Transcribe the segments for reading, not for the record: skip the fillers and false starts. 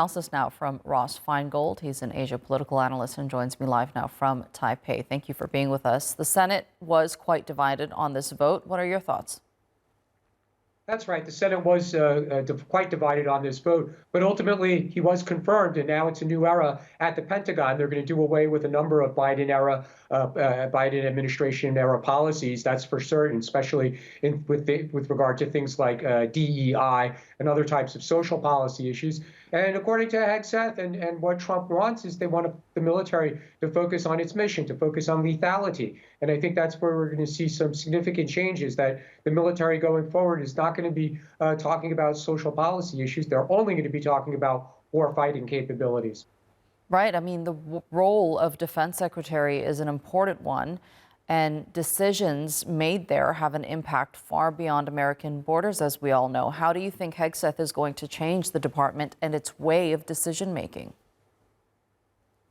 Analysis now from Ross Feingold. He's an Asia political analyst and joins me live now from Taipei. Thank you for being with us. The Senate was quite divided on this vote. What are your thoughts? That's right. The Senate was quite divided on this vote, but ultimately he was confirmed, and now it's a new era at the Pentagon. They're going to do away with a number of Biden administration era policies. That's for certain, especially with regard to things like DEI and other types of social policy issues. And according to Hegseth and what Trump wants is they want the military to focus on its mission, to focus on lethality. And I think that's where we're going to see some significant changes, that the military going forward is not going to be talking about social policy issues. They're only going to be talking about war fighting capabilities. Right. I mean, the role of defense secretary is an important one, and decisions made there have an impact far beyond American borders, as we all know. How do you think Hegseth is going to change the department and its way of decision making?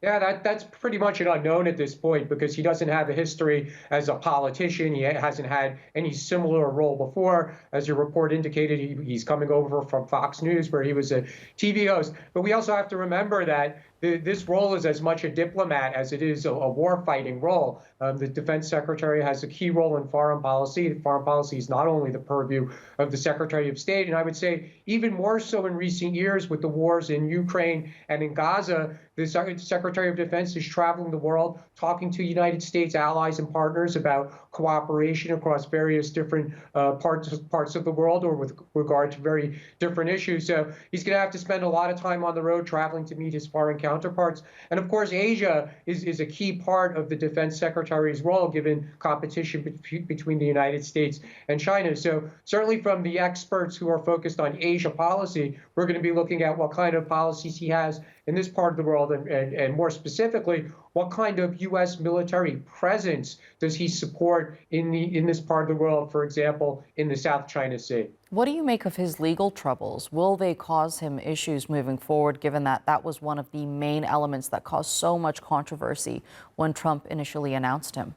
Yeah, that's pretty much an unknown at this point because he doesn't have a history as a politician. He hasn't had any similar role before. As your report indicated, he's coming over from Fox News, where he was a TV host. But we also have to remember that this role is as much a diplomat as it is a war-fighting role. The defense secretary has a key role in foreign policy. Foreign policy is not only the purview of the Secretary of State, and I would say even more so in recent years with the wars in Ukraine and in Gaza. The Secretary of Defense is traveling the world, talking to United States allies and partners about cooperation across various different parts of the world, or with regard to very different issues. So he's going to have to spend a lot of time on the road traveling to meet his foreign counterparts. And of course, Asia is a key part of the defense secretary's role, given competition between the United States and China. So certainly from the experts who are focused on Asia policy, we're going to be looking at what kind of policies he has in this part of the world, and more specifically, what kind of U.S. military presence does he support in this part of the world, for example, in the South China Sea? What do you make of his legal troubles? Will they cause him issues moving forward, given that that was one of the main elements that caused so much controversy when Trump initially announced him?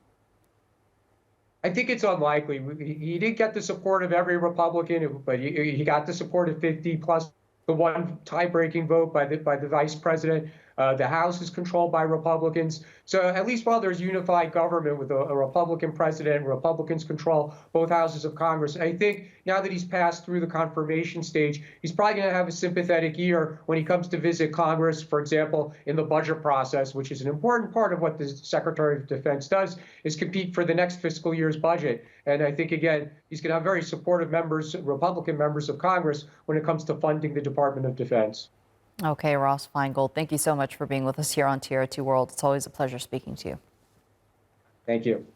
I think it's unlikely. He didn't get the support of every Republican, but he got the support of 50 plus the one tie-breaking vote by the vice president. The House is controlled by Republicans. So at least while there's unified government with a Republican president, Republicans control both houses of Congress. I think now that he's passed through the confirmation stage, he's probably going to have a sympathetic ear when he comes to visit Congress, for example, in the budget process, which is an important part of what the Secretary of Defense does, is compete for the next fiscal year's budget. And I think, again, he's going to have very supportive members, Republican members of Congress, when it comes to funding the Department of Defense. Okay, Ross Feingold, thank you so much for being with us here on TRT World. It's always a pleasure speaking to you. Thank you.